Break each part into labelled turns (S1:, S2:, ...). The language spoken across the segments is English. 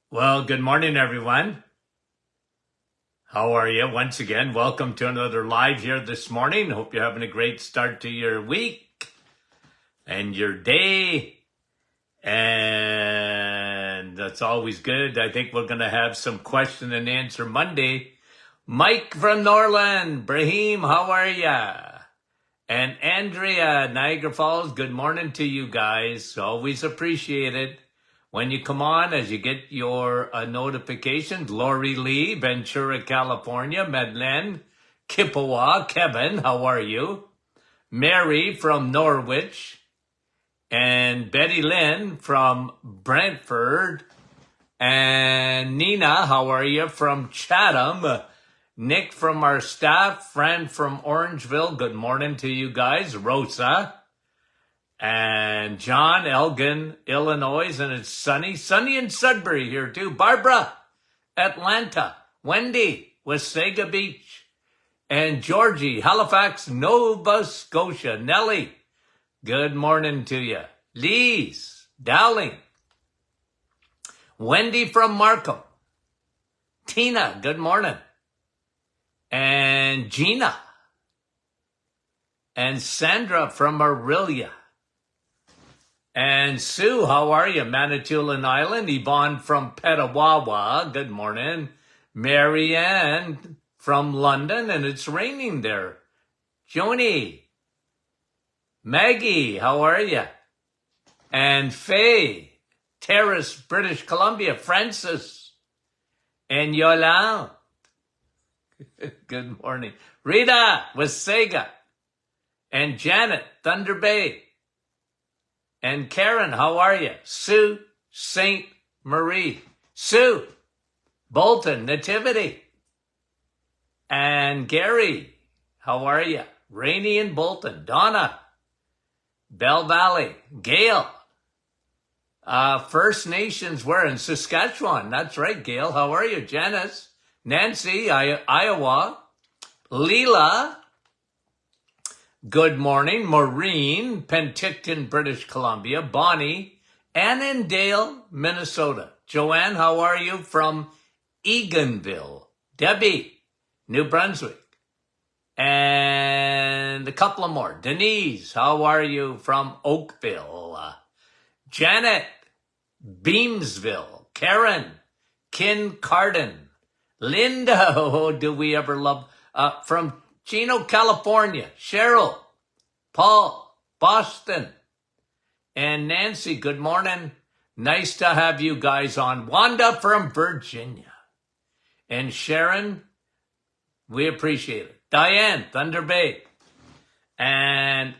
S1: Well, good morning, everyone. How are you? Once again, welcome to another live here this morning. Hope you're having a great start to your week and your day. And that's always good. I think we're going to have some question and answer Monday. Mike from Norland. Brahim, how are ya? And Andrea, Niagara Falls, good morning to you guys. Always appreciate it. When you come on, as you get your notifications, Lori Lee, Ventura, California, Madeleine, Kippawa, Kevin, how are you? Mary from Norwich, and Betty Lynn from Brentford, and Nina, how are you, from Chatham? Nick from our staff, Fran from Orangeville, good morning to you guys. Rosa, and John, Elgin, Illinois, and it's sunny in Sudbury here too. Barbara, Atlanta. Wendy, Wasaga Beach. And Georgie, Halifax, Nova Scotia. Nellie, good morning to you. Lise, Dowling. Wendy from Markham. Tina, good morning. And Gina. And Sandra from Aurelia. And Sue, how are you? Manitoulin Island. Yvonne from Petawawa, good morning. Marianne from London, and it's raining there. Joni. Maggie, how are you? And Faye, Terrace, British Columbia. Francis. And Yolande. Good morning. Rita, Wasaga. And Janet, Thunder Bay. And Karen, how are you? Sue, St. Marie. Sue, Bolton, Nativity. And Gary, how are you? Rainey and Bolton. Donna, Bell Valley. Gail, First Nations, we're in Saskatchewan. That's right, Gail. How are you? Janice, Nancy, Iowa. Leela, good morning. Maureen, Penticton, British Columbia. Bonnie, Annandale, Minnesota. Joanne, how are you? From Eganville. Debbie, New Brunswick. And a couple of more. Denise, how are you? From Oakville. Janet, Beamsville. Karen, Kincardine. Linda, oh, do we ever love, from Chino, California. Cheryl, Paul, Boston. And Nancy, good morning. Nice to have you guys on. Wanda from Virginia. And Sharon, we appreciate it. Diane, Thunder Bay. And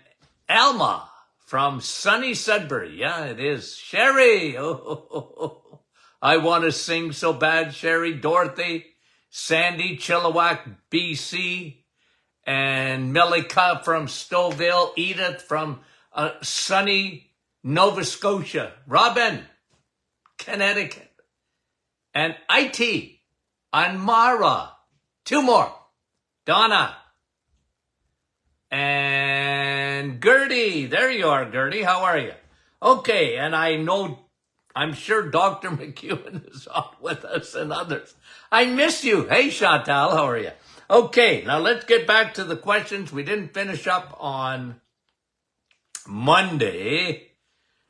S1: Alma from sunny Sudbury. Yeah, it is. Sherry. Oh, I want to sing so bad, Sherry. Dorothy, Sandy, Chilliwack, BC. And Melika from Stouffville. Edith from sunny Nova Scotia. Robin, Connecticut. And IT, and Mara. Two more. Donna. And Gertie. There you are, Gertie. How are you? Okay, and I'm sure Dr. McEwen is on with us and others. I miss you. Hey, Chantal, how are you? Okay, now let's get back to the questions. We didn't finish up on Monday.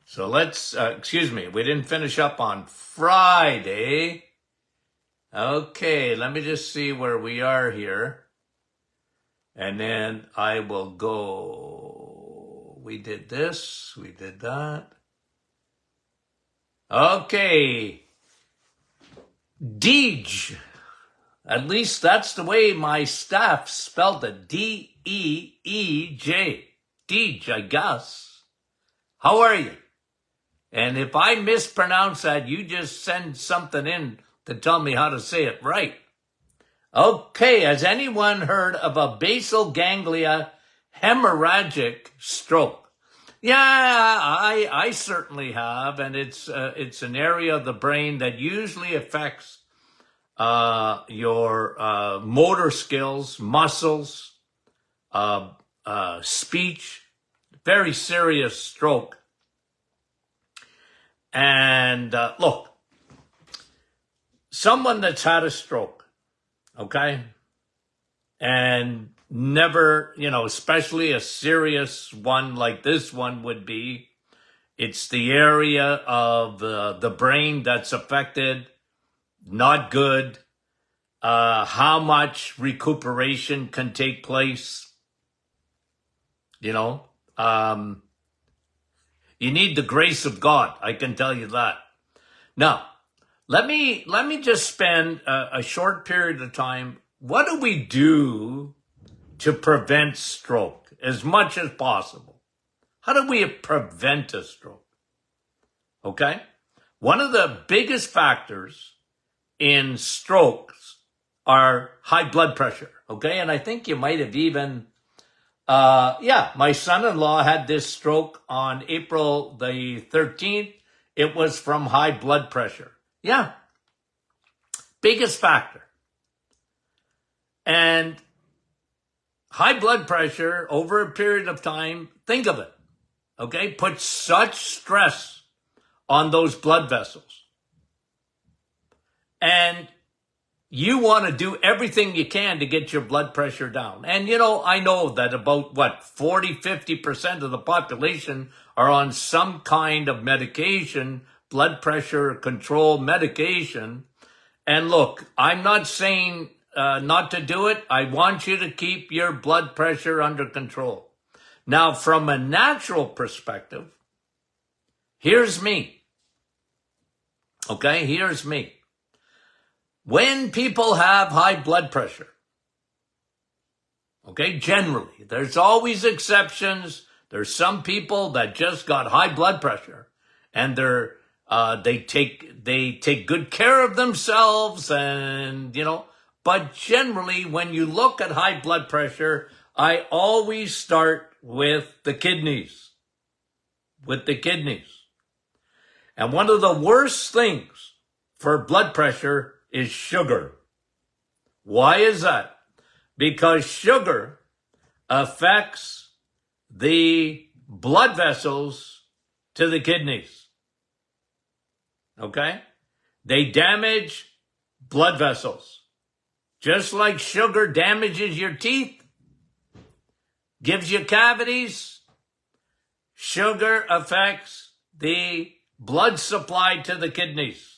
S1: So we didn't finish up on Friday. Okay, let me just see where we are here. And then I will go. We did this, we did that. Okay. Deej. At least that's the way my staff spelled it. D-E-E-J. Deej, I guess. How are you? And if I mispronounce that, you just send something in to tell me how to say it right. Okay, has anyone heard of a basal ganglia hemorrhagic stroke? Yeah, I certainly have, and it's an area of the brain that usually affects your motor skills, muscles, speech. Very serious stroke. And look, someone that's had a stroke, okay, and never, especially a serious one like this one would be, it's the area of the brain that's affected, not good. How much recuperation can take place, you need the grace of God. I can tell you that. Now, let me just spend a short period of time. What do we do to prevent stroke as much as possible? How do we prevent a stroke? Okay? One of the biggest factors in strokes are high blood pressure. Okay? And I think you might have even my son-in-law had this stroke on April the 13th. It was from high blood pressure. Yeah. Biggest factor. And high blood pressure over a period of time, think of it, okay, puts such stress on those blood vessels. And you want to do everything you can to get your blood pressure down. And, I know that about 40-50% of the population are on some kind of medication, blood pressure control medication. And look, I'm not saying not to do it. I want you to keep your blood pressure under control. Now, from a natural perspective, here's me. Okay, here's me. When people have high blood pressure, okay, generally, there's always exceptions. There's some people that just got high blood pressure and they take good care of themselves and, but generally when you look at high blood pressure, I always start with the kidneys, And one of the worst things for blood pressure is sugar. Why is that? Because sugar affects the blood vessels to the kidneys. Okay? They damage blood vessels. Just like sugar damages your teeth, gives you cavities, sugar affects the blood supply to the kidneys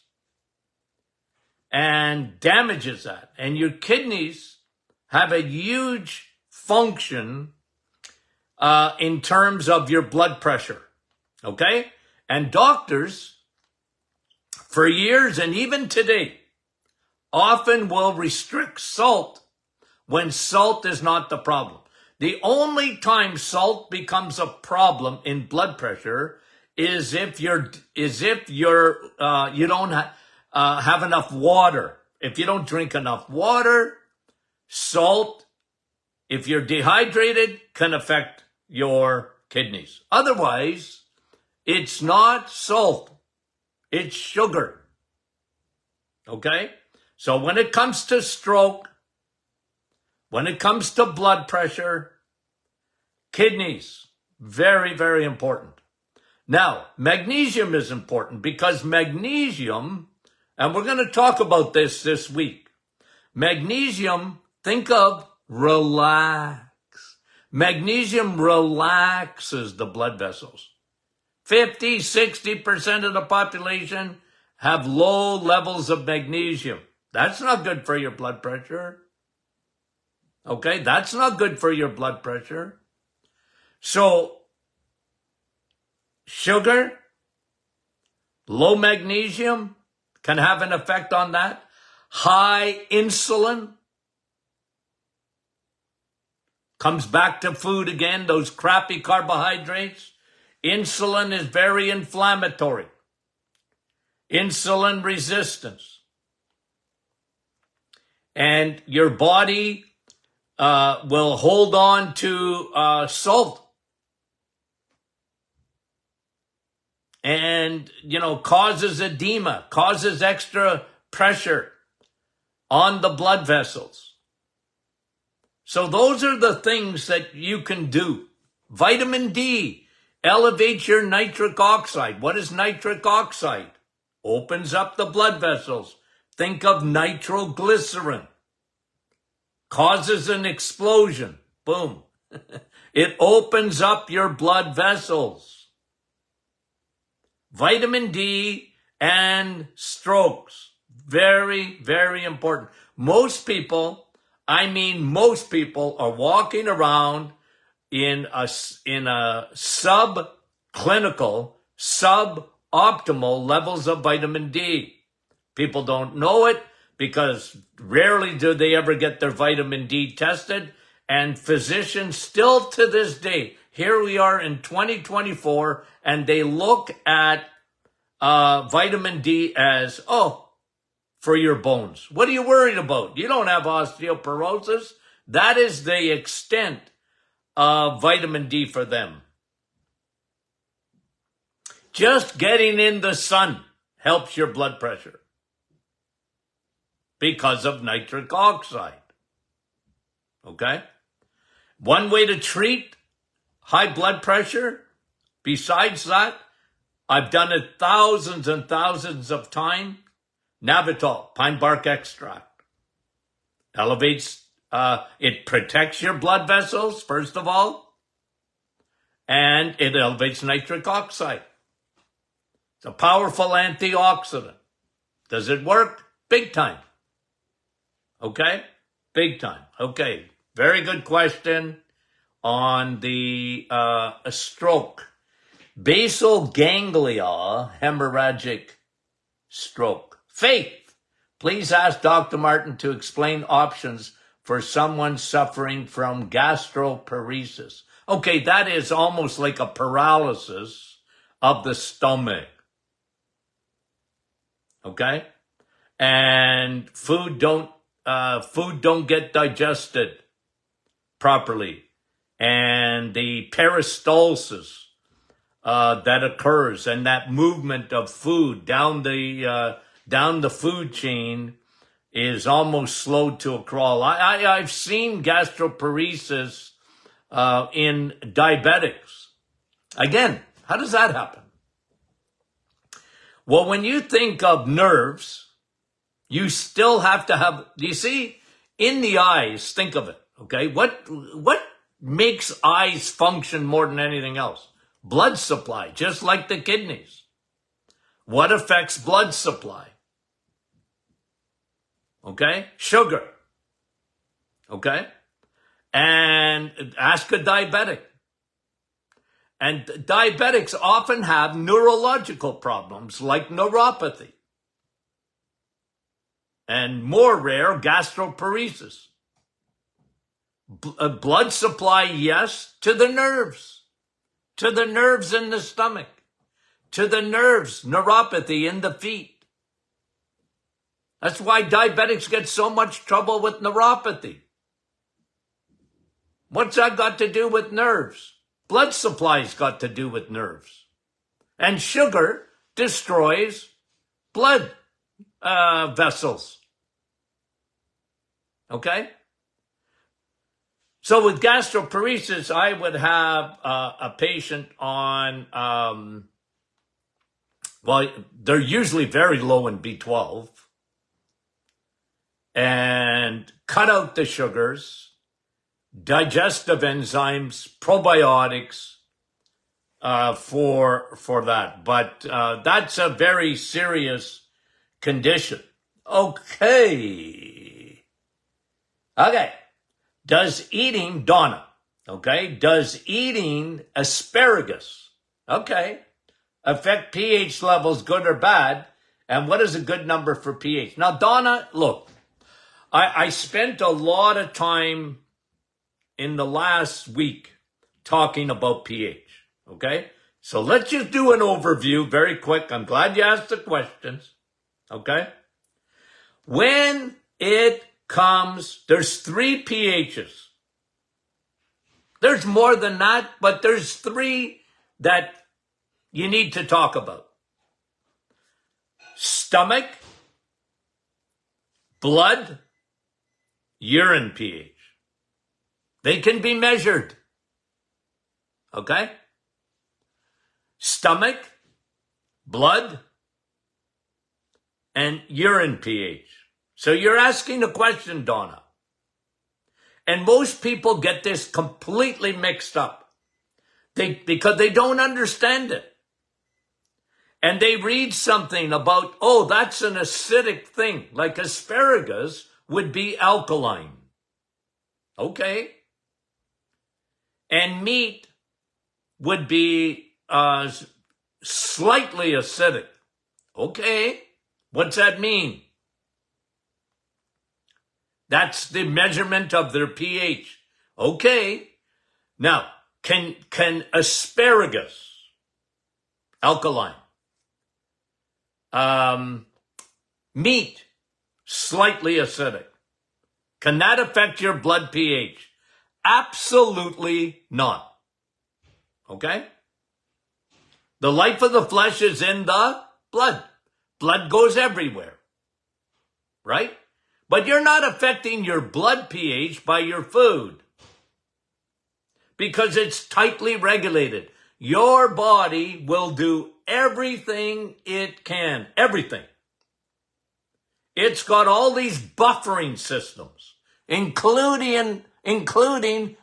S1: and damages that. And your kidneys have a huge function in terms of your blood pressure. Okay? And doctors, for years and even today, often will restrict salt when salt is not the problem. The only time salt becomes a problem in blood pressure is if you don't have enough water. If you don't drink enough water, salt, if you're dehydrated, can affect your kidneys. Otherwise, it's not salt. It's sugar. Okay? So when it comes to stroke, when it comes to blood pressure, kidneys, very, very important. Now, magnesium is important because magnesium, and we're going to talk about this week. Magnesium, think of relax. Magnesium relaxes the blood vessels. 50-60% of the population have low levels of magnesium. That's not good for your blood pressure. Okay, that's not good for your blood pressure. So, sugar, low magnesium can have an effect on that. High insulin comes back to food again, those crappy carbohydrates. Insulin is very inflammatory. Insulin resistance. And your body will hold on to salt. And, causes edema, causes extra pressure on the blood vessels. So those are the things that you can do. Vitamin D elevates your nitric oxide. What is nitric oxide? Opens up the blood vessels, Think of nitroglycerin. Causes an explosion. Boom. It opens up your blood vessels. Vitamin D and strokes. Very, very important. Most people are walking around in a subclinical, suboptimal levels of vitamin D. People don't know it because rarely do they ever get their vitamin D tested. And physicians still to this day, here we are in 2024, and they look at vitamin D as, for your bones. What are you worried about? You don't have osteoporosis. That is the extent of vitamin D for them. Just getting in the sun helps your blood pressure because of nitric oxide. Okay? One way to treat high blood pressure, besides that, I've done it thousands and thousands of times. Navitol, pine bark extract. Elevates, it protects your blood vessels, first of all, and it elevates nitric oxide. It's a powerful antioxidant. Does it work? Big time. Okay? Big time. Okay. Very good question on the stroke. Basal ganglia hemorrhagic stroke. Faith, please ask Dr. Martin to explain options for someone suffering from gastroparesis. Okay, that is almost like a paralysis of the stomach. Okay? And food don't get digested properly. And the peristalsis that occurs and that movement of food down the food chain is almost slowed to a crawl. I've seen gastroparesis in diabetics. Again, how does that happen? Well, when you think of nerves, you still have to have, you see, in the eyes, think of it, okay? What makes eyes function more than anything else? Blood supply, just like the kidneys. What affects blood supply? Okay? Sugar. Okay? And ask a diabetic. And diabetics often have neurological problems like neuropathy. And more rare, gastroparesis. Blood supply, yes, to the nerves. To the nerves in the stomach. To the nerves, neuropathy in the feet. That's why diabetics get so much trouble with neuropathy. What's that got to do with nerves? Blood supply's got to do with nerves. And sugar destroys blood vessels. Okay? So with gastroparesis, I would have a patient on, they're usually very low in B12, and cut out the sugars, digestive enzymes, probiotics for that. But that's a very serious condition. Okay. Does eating asparagus, affect pH levels, good or bad? And what is a good number for pH? Now, Donna, look, I spent a lot of time in the last week talking about pH, okay? So let's just do an overview very quick. I'm glad you asked the questions, okay? When it comes, there's 3 pHs. There's more than that, but there's 3 that you need to talk about. Stomach, blood, urine pH. They can be measured. Okay? Stomach, blood, and urine pH. So you're asking a question, Donna. And most people get this completely mixed up because they don't understand it. And they read something about, oh, that's an acidic thing, like asparagus would be alkaline. Okay. And meat would be slightly acidic. Okay. What's that mean? That's the measurement of their pH. Okay. Now, can asparagus, alkaline, meat, slightly acidic, can that affect your blood pH? Absolutely not. Okay? The life of the flesh is in the blood. Blood goes everywhere. Right? But you're not affecting your blood pH by your food because it's tightly regulated. Your body will do everything it can. Everything. It's got all these buffering systems, including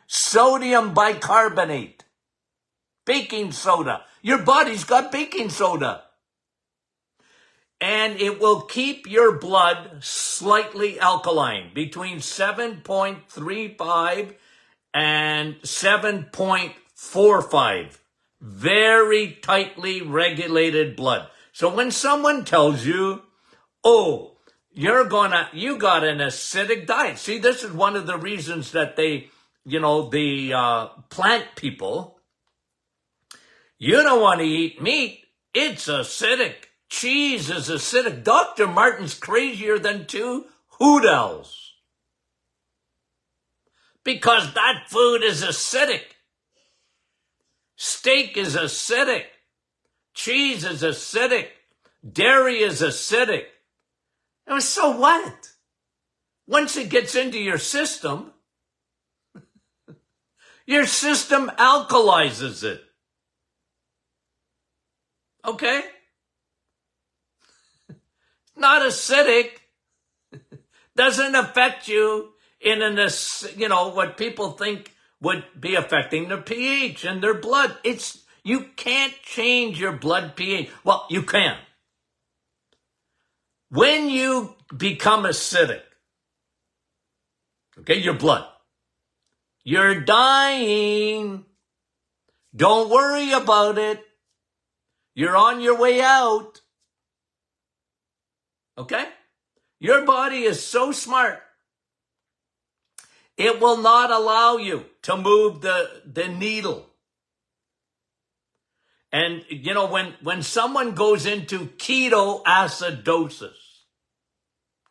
S1: sodium bicarbonate, baking soda. Your body's got baking soda. And it will keep your blood slightly alkaline, between 7.35 and 7.45. Very tightly regulated blood. So when someone tells you, oh, you got an acidic diet. See, this is one of the reasons that the plant people, you don't want to eat meat. It's acidic. Cheese is acidic. Dr. Martin's crazier than two hoot owls. Because that food is acidic. Steak is acidic. Cheese is acidic. Dairy is acidic. And so what? Once it gets into your system alkalizes it. Okay? Not acidic. Doesn't affect you in what people think would be affecting their pH and their blood. You can't change your blood pH. Well, you can. When you become acidic, okay, your blood, you're dying. Don't worry about it. You're on your way out. Okay? Your body is so smart. It will not allow you to move the needle. And, when someone goes into ketoacidosis,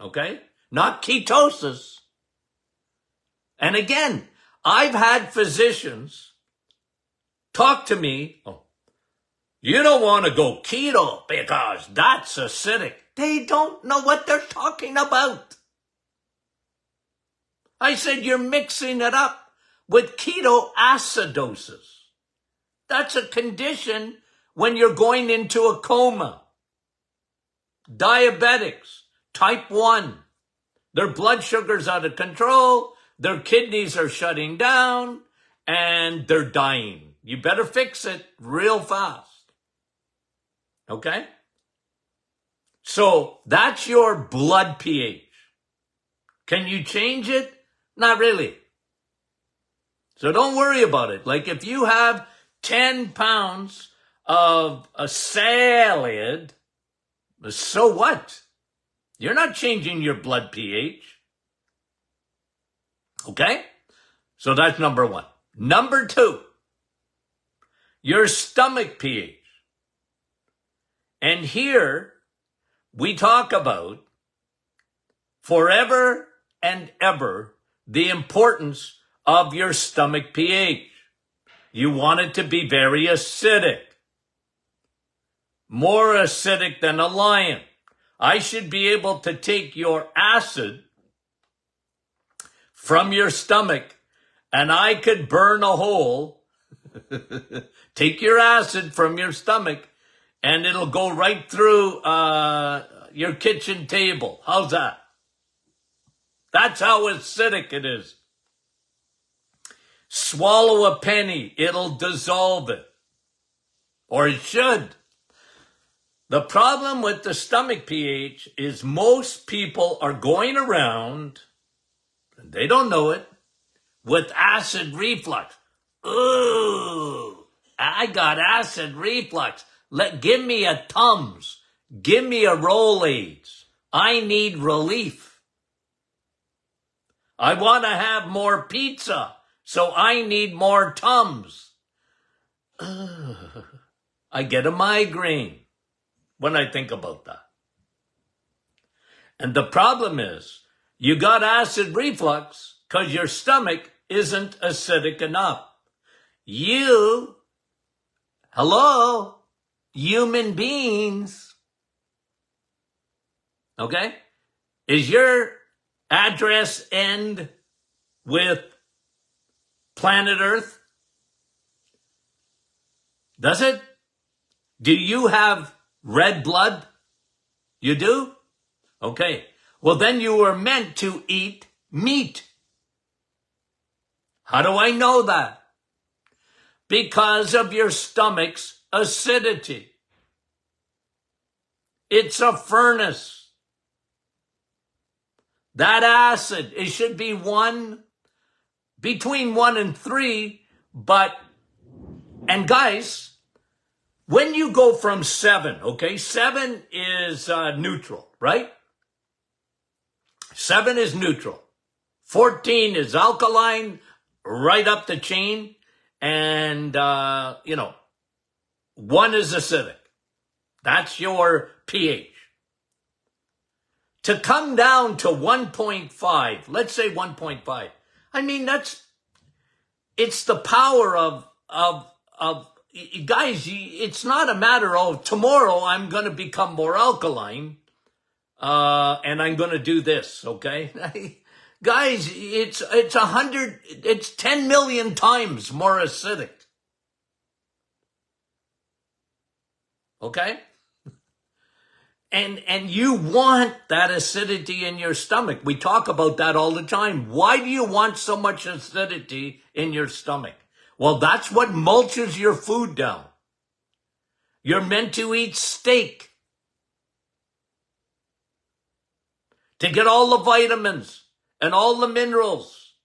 S1: okay? Not ketosis. And again, I've had physicians talk to me, oh, you don't want to go keto because that's acidic. They don't know what they're talking about. I said, you're mixing it up with ketoacidosis. That's a condition when you're going into a coma. Diabetics, type 1, their blood sugar's out of control, their kidneys are shutting down, and they're dying. You better fix it real fast. Okay? So that's your blood pH. Can you change it? Not really. So don't worry about it. Like if you have 10 pounds of a salad, so what? You're not changing your blood pH. Okay? So that's number one. Number two, your stomach pH. And here we talk about forever and ever the importance of your stomach pH. You want it to be very acidic. More acidic than a lion. I should be able to take your acid from your stomach and I could burn a hole, take your acid from your stomach and it'll go right through, your kitchen table. How's that? That's how acidic it is. Swallow a penny. It'll dissolve it. Or it should. The problem with the stomach pH is most people are going around, and they don't know it, with acid reflux. Ooh, I got acid reflux. Give me a Tums. Give me a Rolaids. I need relief. I want to have more pizza, so I need more Tums. I get a migraine when I think about that. And the problem is, you got acid reflux because your stomach isn't acidic enough. Hello, human beings. Okay? Is your address end with planet Earth? Does it? Do you have red blood? You do? Okay. Well, then you were meant to eat meat. How do I know that? Because of your stomach's acidity. It's a furnace. That acid, it should be between 1 and 3, and guys, when you go from 7, okay, 7 is neutral, right? 7 is neutral. 14 is alkaline, right up the chain. And, 1 is acidic. That's your pH. To come down to 1.5, let's say 1.5. I mean, it's the power of guys, it's not a matter of tomorrow I'm going to become more alkaline, and I'm going to do this, okay? Guys, it's 10 million times more acidic. Okay? And you want that acidity in your stomach. We talk about that all the time. Why do you want so much acidity in your stomach? Well, that's what mulches your food down. You're meant to eat steak to get all the vitamins and all the minerals.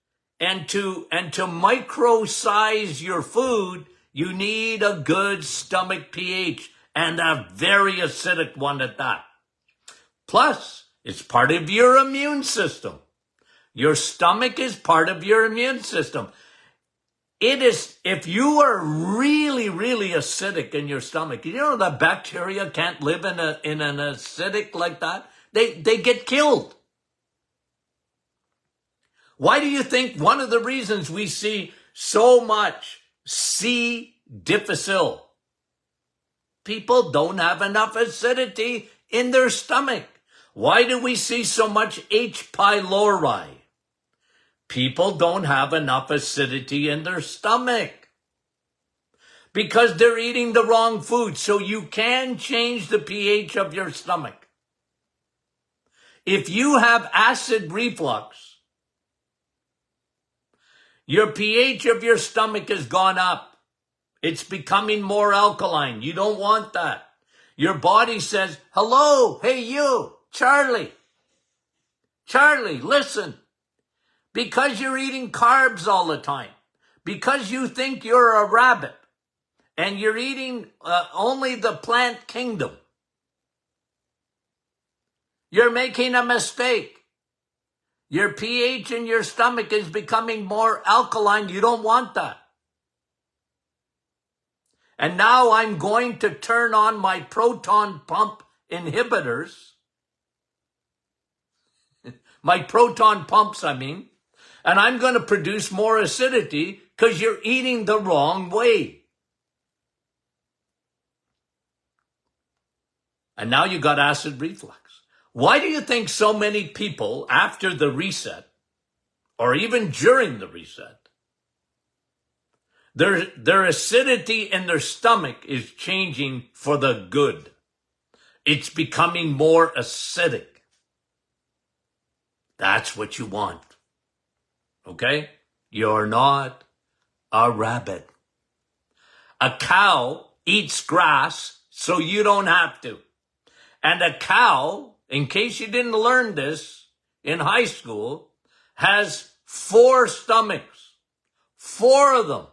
S1: And to micro-size your food, you need a good stomach pH, and a very acidic one at that. Plus, it's part of your immune system. Your stomach is part of your immune system. It is, if you are really, really acidic in your stomach, you know that bacteria can't live in an acidic like that? They get killed. Why do you think one of the reasons we see so much C. difficile? People don't have enough acidity in their stomach. Why do we see so much H. pylori? People don't have enough acidity in their stomach because they're eating the wrong food. So you can change the pH of your stomach. If you have acid reflux, your pH of your stomach has gone up. It's becoming more alkaline. You don't want that. Your body says, hello, hey you, Charlie. Charlie, listen. Because you're eating carbs all the time, because you think you're a rabbit, and you're eating only the plant kingdom, you're making a mistake. Your pH in your stomach is becoming more alkaline. You don't want that. And now I'm going to turn on my proton pump inhibitors. My proton pumps, I mean. And I'm going to produce more acidity because you're eating the wrong way. And now you got acid reflux. Why do you think so many people after the reset, or even during the reset, their acidity in their stomach is changing for the good? It's becoming more acidic. That's what you want. Okay? You're not a rabbit. A cow eats grass so you don't have to. And a cow, in case you didn't learn this in high school, has 4 stomachs. 4 of them.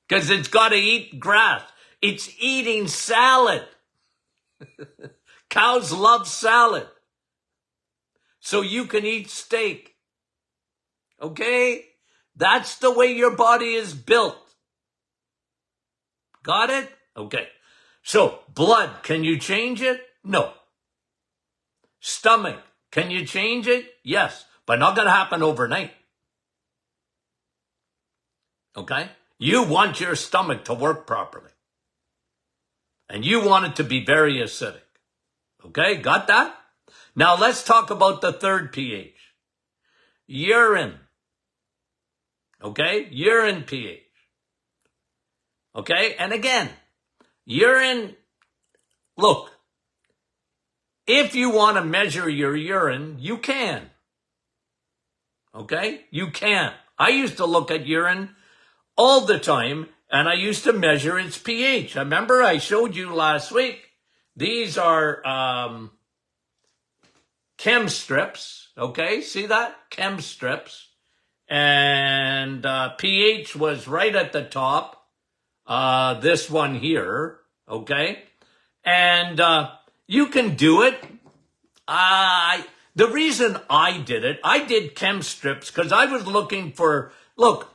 S1: Because it's got to eat grass. It's eating salad. Cows love salad. So you can eat steak. Okay? That's the way your body is built. Got it? Okay. So, blood, can you change it? No. Stomach, can you change it? Yes. But not going to happen overnight. Okay? You want your stomach to work properly. And you want it to be very acidic. Okay? Got that? Now let's talk about the third pH. Urine. Okay? Urine pH. Okay? And again, urine, look, if you want to measure your urine, you can. Okay? You can. I used to look at urine all the time, and I used to measure its pH. I remember I showed you last week. These are chem strips. Okay? See that? Chem strips. And pH was right at the top. This one here, okay? And you can do it. The reason I did chem strips because I was looking for, look,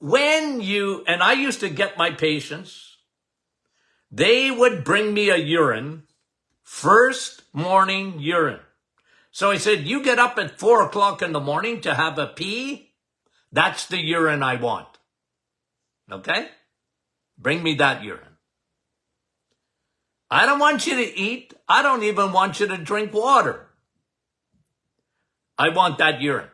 S1: and I used to get my patients, they would bring me a urine, first morning urine. So I said, you get up at 4 o'clock in the morning to have a pee, that's the urine I want. Okay? Bring me that urine. I don't want you to eat. I don't even want you to drink water. I want that urine.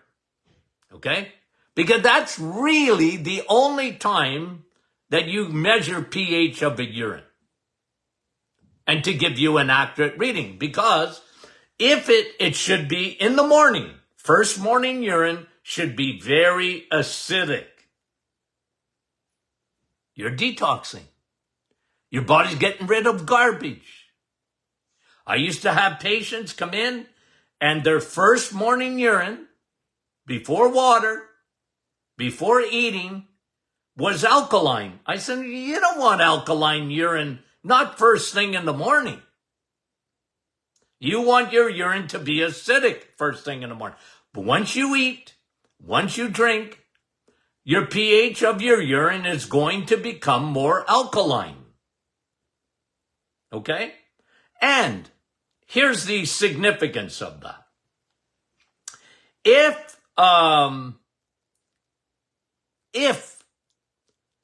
S1: Okay? Because that's really the only time that you measure pH of a urine. And to give you an accurate reading. Because if it should be in the morning. First morning urine should be very acidic. You're detoxing. Your body's getting rid of garbage. I used to have patients come in and their first morning urine, before water, before eating, was alkaline. I said, you don't want alkaline urine, not first thing in the morning. You want your urine to be acidic first thing in the morning. But once you eat, once you drink, your pH of your urine is going to become more alkaline. Okay? And here's the significance of that. If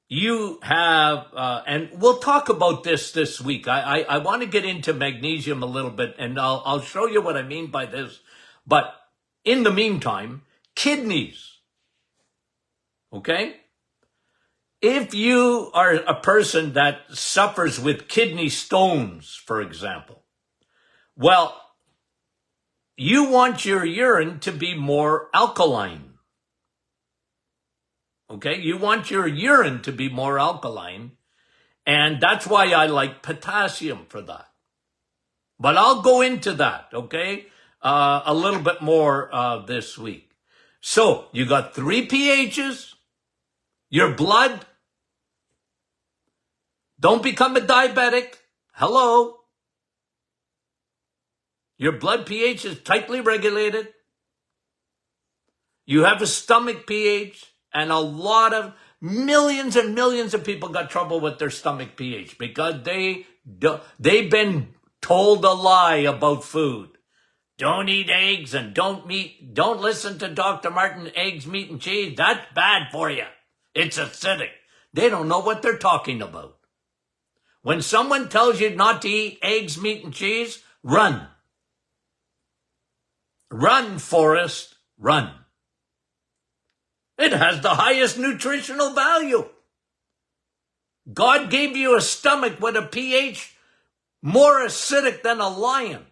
S1: you have, and we'll talk about this week. I want to get into magnesium a little bit, and I'll show you what I mean by this. But in the meantime, kidneys. Okay? If you are a person that suffers with kidney stones, for example, well, you want your urine to be more alkaline. Okay? You want your urine to be more alkaline, and that's why I like potassium for that. But I'll go into that, okay? A little bit more this week. So, you got 3 pHs. Your blood, don't become a diabetic. Hello. Your blood pH is tightly regulated. You have a stomach pH, and a lot of millions and millions of people got trouble with their stomach pH because they've been told a lie about food. Don't eat eggs and don't listen to Dr. Martin, eggs, meat, and cheese. That's bad for you. It's acidic. They don't know what they're talking about. When someone tells you not to eat eggs, meat, and cheese, run. Run, Forrest, run. It has the highest nutritional value. God gave you a stomach with a pH more acidic than a lion.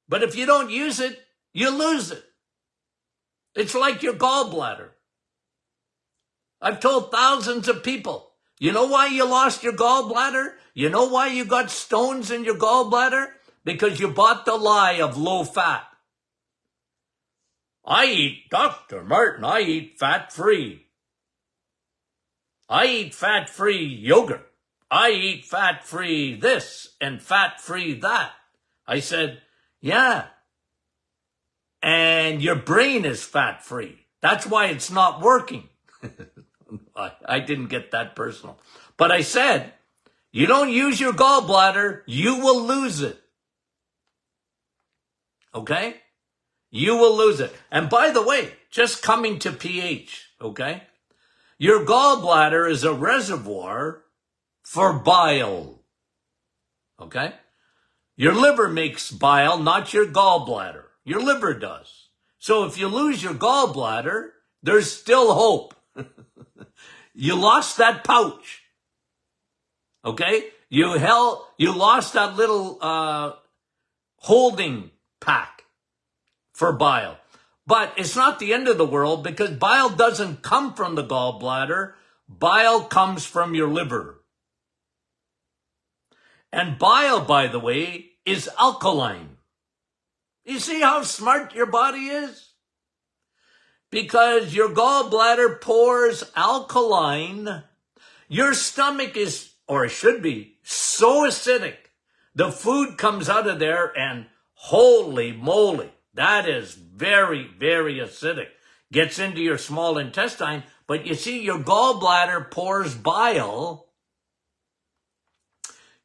S1: But if you don't use it, you lose it. It's like your gallbladder. I've told thousands of people, you know why you lost your gallbladder? You know why you got stones in your gallbladder? Because you bought the lie of low fat. Dr. Martin, I eat fat-free. I eat fat-free yogurt. I eat fat-free this and fat-free that. I said, yeah. And your brain is fat-free. That's why it's not working. I didn't get that personal. But I said, you don't use your gallbladder, you will lose it. Okay? You will lose it. And by the way, just coming to pH, okay? Your gallbladder is a reservoir for bile. Okay? Your liver makes bile, not your gallbladder. Your liver does. So if you lose your gallbladder, there's still hope. You lost that pouch. Okay? You lost that little holding pack for bile. But it's not the end of the world because bile doesn't come from the gallbladder. Bile comes from your liver. And bile, by the way, is alkaline. You see how smart your body is? Because your gallbladder pours alkaline. Your stomach is, or it should be, so acidic. The food comes out of there and holy moly, that is very, very acidic. Gets into your small intestine, but you see your gallbladder pours bile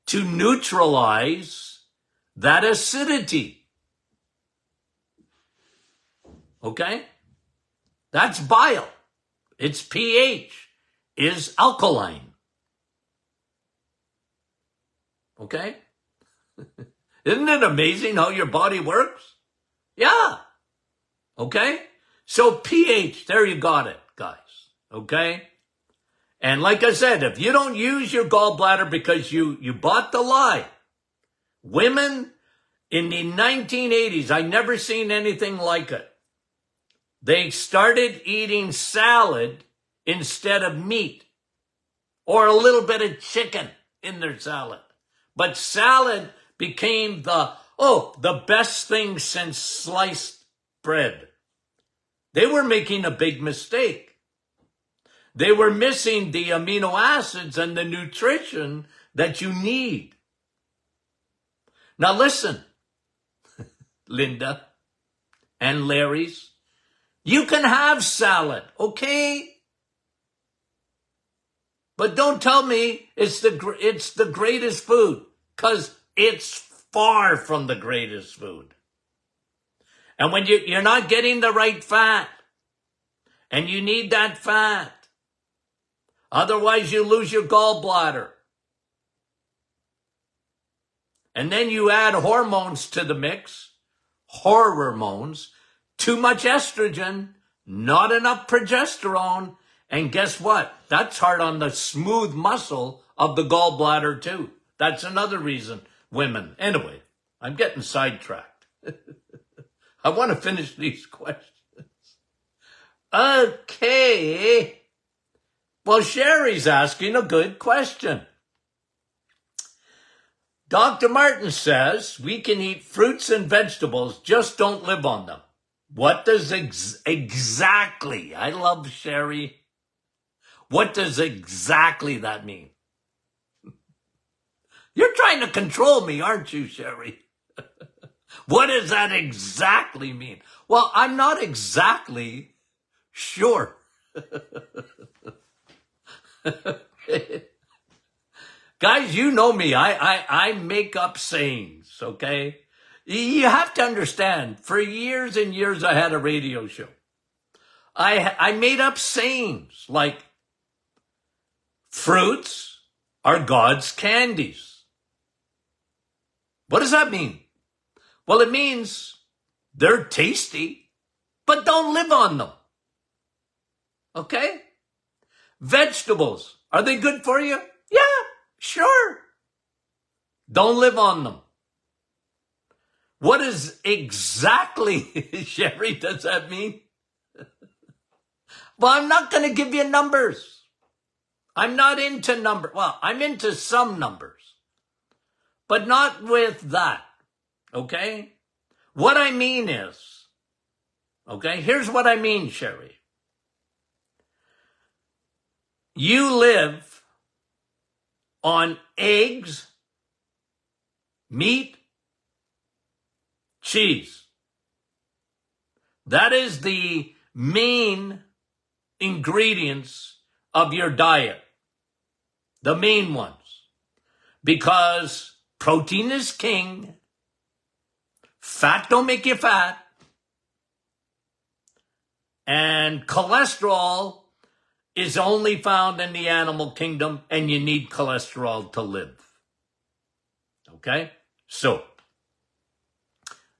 S1: to neutralize that acidity. Okay? That's bile. Its pH is alkaline. Okay? Isn't it amazing how your body works? Yeah. Okay? So pH, there you got it, guys. Okay? And like I said, if you don't use your gallbladder because you bought the lie, women in the 1980s, I never seen anything like it. They started eating salad instead of meat or a little bit of chicken in their salad. But salad became the best thing since sliced bread. They were making a big mistake. They were missing the amino acids and the nutrition that you need. Now listen, Linda and Larry's, you can have salad, okay? But don't tell me it's the greatest food, because it's far from the greatest food. And when you're not getting the right fat, and you need that fat, otherwise you lose your gallbladder. And then you add hormones to the mix, hormones, too much estrogen, not enough progesterone, and guess what? That's hard on the smooth muscle of the gallbladder too. That's another reason women. Anyway, I'm getting sidetracked. I want to finish these questions. Okay. Well, Sherry's asking a good question. Dr. Martin says we can eat fruits and vegetables, just don't live on them. What does exactly, I love Sherry, what does exactly that mean? You're trying to control me, aren't you, Sherry? What does that exactly mean? Well, I'm not exactly sure. Guys, you know me. I make up sayings, okay? You have to understand, for years and years I had a radio show. I made up sayings like, fruits are God's candies. What does that mean? Well, it means they're tasty, but don't live on them. Okay? Vegetables, are they good for you? Yeah, sure. Don't live on them. What is exactly, Sherry, does that mean? Well, I'm not going to give you numbers. I'm not into numbers. Well, I'm into some numbers, but not with that. Okay? What I mean is, okay, here's what I mean, Sherry. You live on eggs, meat, cheese. That is the main ingredients of your diet. The main ones. Because protein is king. Fat don't make you fat. And cholesterol is only found in the animal kingdom, and you need cholesterol to live. Okay? So,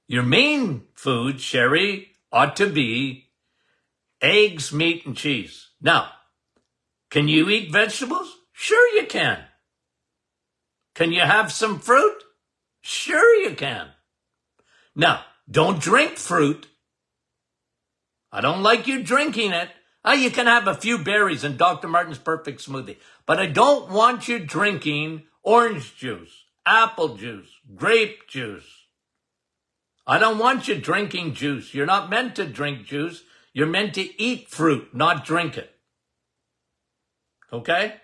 S1: your main food, Sherry, ought to be eggs, meat, and cheese. Now, can you eat vegetables? Sure you can. Can you have some fruit? Sure you can. Now, don't drink fruit. I don't like you drinking it. You can have a few berries in Dr. Martin's Perfect Smoothie. But I don't want you drinking orange juice, apple juice, grape juice. I don't want you drinking juice. You're not meant to drink juice. You're meant to eat fruit, not drink it. Okay?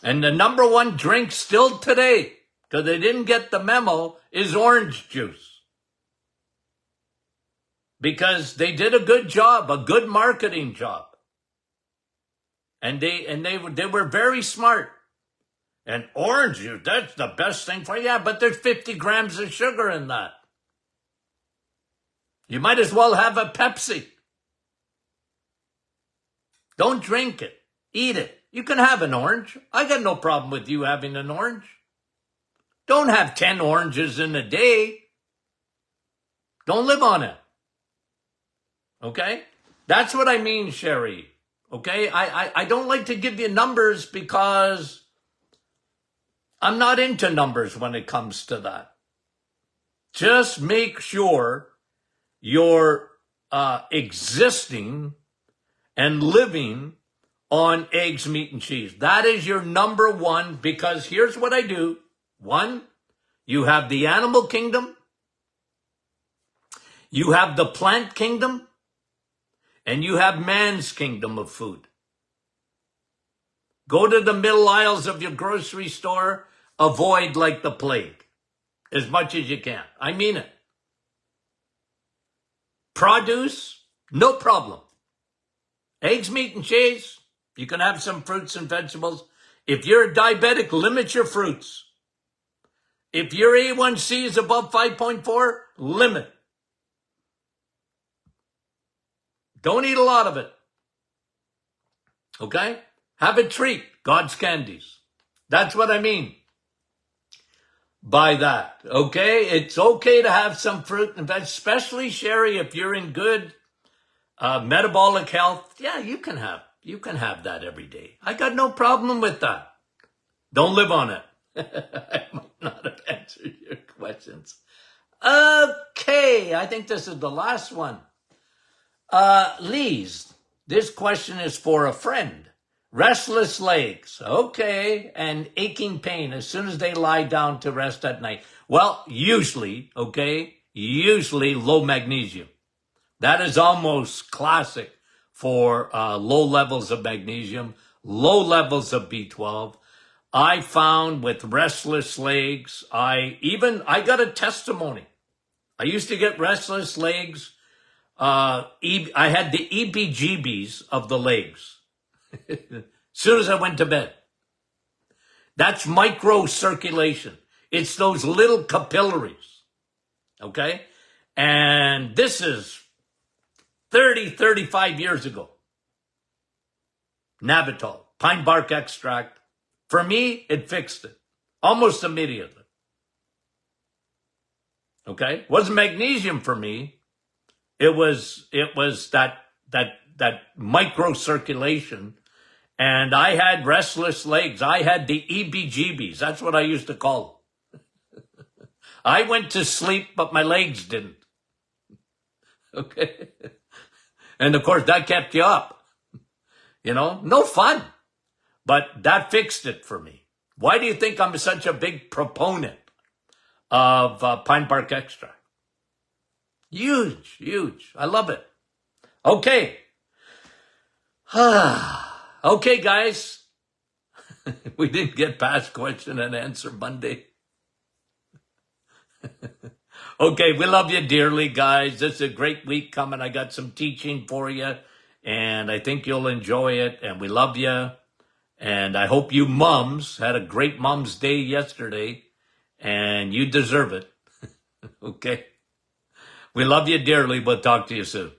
S1: And the number one drink still today, because they didn't get the memo, is orange juice. Because they did a good job, a good marketing job. And they were very smart. And orange juice, that's the best thing for you. Yeah, but there's 50 grams of sugar in that. You might as well have a Pepsi. Don't drink it. Eat it. You can have an orange. I got no problem with you having an orange. Don't have 10 oranges in a day. Don't live on it. Okay? That's what I mean, Sherry. Okay? I don't like to give you numbers because I'm not into numbers when it comes to that. Just make sure you're existing and living on eggs, meat, and cheese. That is your number one, because here's what I do. One, you have the animal kingdom, you have the plant kingdom, and you have man's kingdom of food. Go to the middle aisles of your grocery store, avoid like the plague as much as you can. I mean it. Produce, no problem. Eggs, meat, and cheese, you can have some fruits and vegetables. If you're a diabetic, limit your fruits. If your A1C is above 5.4, limit. Don't eat a lot of it. Okay? Have a treat. God's candies. That's what I mean by that. Okay? It's okay to have some fruit and vegetables, especially, Sherry, if you're in good metabolic health. Yeah, you can have that every day. I got no problem with that. Don't live on it. I might not have answered your questions. Okay, I think this is the last one. Lise, this question is for a friend. Restless legs, okay, and aching pain as soon as they lie down to rest at night. Well, usually low magnesium. That is almost classic for low levels of magnesium, low levels of B12. I found with restless legs, I got a testimony. I used to get restless legs. I had the EBGBs of the legs as soon as I went to bed. That's microcirculation. It's those little capillaries. Okay? And this is 35 years ago. Navitol, pine bark extract. For me, it fixed it almost immediately. Okay? Wasn't magnesium for me. It was that that microcirculation. And I had restless legs. I had the EBGBs. That's what I used to call them. I went to sleep, but my legs didn't. Okay. And of course, that kept you up. No fun. But that fixed it for me. Why do you think I'm such a big proponent of Pine Bark Extract? Huge, huge. I love it. Okay. Okay, guys. We didn't get past question and answer Monday. Okay, we love you dearly, guys. This is a great week coming. I got some teaching for you, and I think you'll enjoy it, and we love you. And I hope you mums had a great Mom's Day yesterday, and you deserve it. Okay? We love you dearly. We'll talk to you soon.